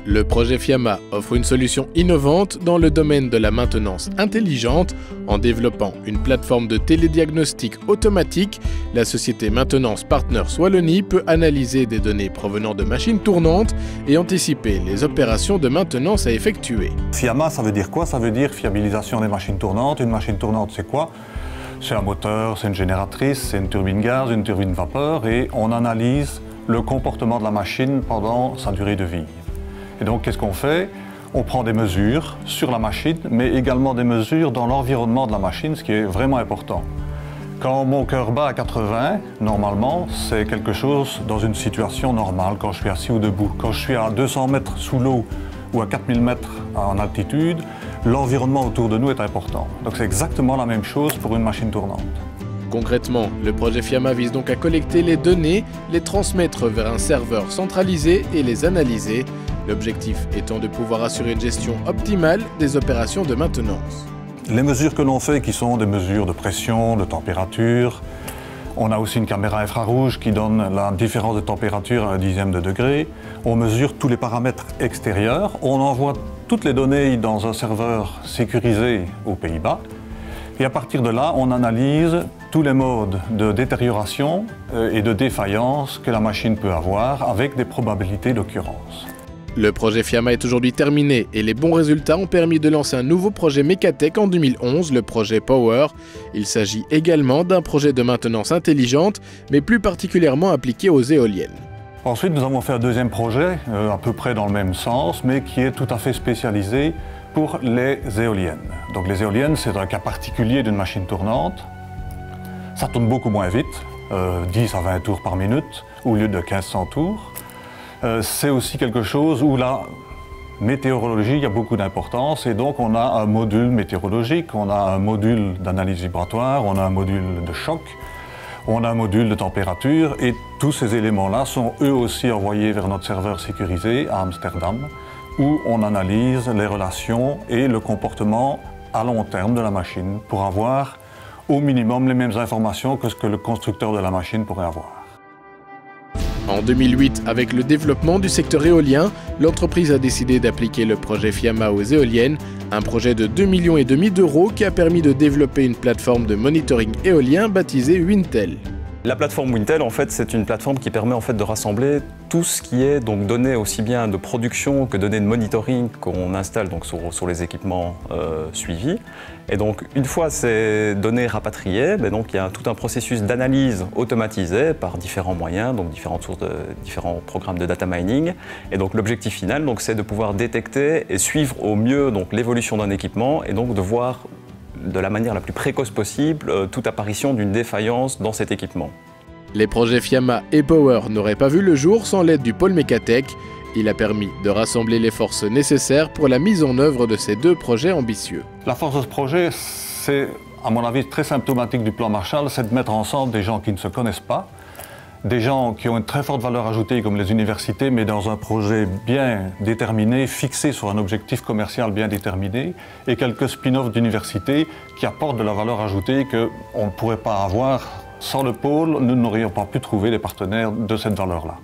Le projet Fiamma offre une solution innovante dans le domaine de la maintenance intelligente. En développant une plateforme de télédiagnostic automatique, la société Maintenance Partners Wallonie peut analyser des données provenant de machines tournantes et anticiper les opérations de maintenance à effectuer. Fiamma, ça veut dire quoi? Ça veut dire fiabilisation des machines tournantes. Une machine tournante, c'est quoi? C'est un moteur, c'est une génératrice, c'est une turbine gaz, une turbine vapeur, et on analyse le comportement de la machine pendant sa durée de vie. Et donc, qu'est-ce qu'on fait? On prend des mesures sur la machine, mais également des mesures dans l'environnement de la machine, ce qui est vraiment important. Quand mon cœur bat à 80, normalement, c'est quelque chose dans une situation normale, quand je suis assis ou debout. Quand je suis à 200 mètres sous l'eau ou à 4000 mètres en altitude, l'environnement autour de nous est important. Donc c'est exactement la même chose pour une machine tournante. Concrètement, le projet Fiamma vise donc à collecter les données, les transmettre vers un serveur centralisé et les analyser. L'objectif étant de pouvoir assurer une gestion optimale des opérations de maintenance. Les mesures que l'on fait, qui sont des mesures de pression, de température, on a aussi une caméra infrarouge qui donne la différence de température à un dixième de degré. On mesure tous les paramètres extérieurs. On envoie toutes les données dans un serveur sécurisé aux Pays-Bas. Et à partir de là, on analyse tous les modes de détérioration et de défaillance que la machine peut avoir avec des probabilités d'occurrence. Le projet Fiamma est aujourd'hui terminé et les bons résultats ont permis de lancer un nouveau projet Mecatech en 2011, le projet Power. Il s'agit également d'un projet de maintenance intelligente, mais plus particulièrement appliqué aux éoliennes. Ensuite, nous avons fait un deuxième projet, à peu près dans le même sens, mais qui est tout à fait spécialisé pour les éoliennes. Donc les éoliennes, c'est un cas particulier d'une machine tournante. Ça tourne beaucoup moins vite, 10 à 20 tours par minute, au lieu de 1500 tours. C'est aussi quelque chose où la météorologie a beaucoup d'importance, et donc on a un module météorologique, on a un module d'analyse vibratoire, on a un module de choc, on a un module de température, et tous ces éléments-là sont eux aussi envoyés vers notre serveur sécurisé à Amsterdam, où on analyse les relations et le comportement à long terme de la machine pour avoir au minimum les mêmes informations que ce que le constructeur de la machine pourrait avoir. En 2008, avec le développement du secteur éolien, l'entreprise a décidé d'appliquer le projet Fiamma aux éoliennes, un projet de 2,5 millions d'euros qui a permis de développer une plateforme de monitoring éolien baptisée Wintel. La plateforme Wintel, en fait, c'est une plateforme qui permet en fait de rassembler tout ce qui est donc données aussi bien de production que données de monitoring qu'on installe donc sur les équipements suivis. Et donc une fois ces données rapatriées, donc il y a tout un processus d'analyse automatisé par différents moyens, donc différentes sources différents programmes de data mining. Et donc l'objectif final, c'est de pouvoir détecter et suivre au mieux donc l'évolution d'un équipement et donc de voir de la manière la plus précoce possible toute apparition d'une défaillance dans cet équipement. Les projets Fiamma et Power n'auraient pas vu le jour sans l'aide du pôle Mecatech. Il a permis de rassembler les forces nécessaires pour la mise en œuvre de ces deux projets ambitieux. La force de ce projet, c'est, à mon avis, très symptomatique du plan Marshall, c'est de mettre ensemble des gens qui ne se connaissent pas, des gens qui ont une très forte valeur ajoutée comme les universités, mais dans un projet bien déterminé, fixé sur un objectif commercial bien déterminé, et quelques spin-offs d'universités qui apportent de la valeur ajoutée qu'on ne pourrait pas avoir. Sans le pôle, nous n'aurions pas pu trouver des partenaires de cette valeur-là.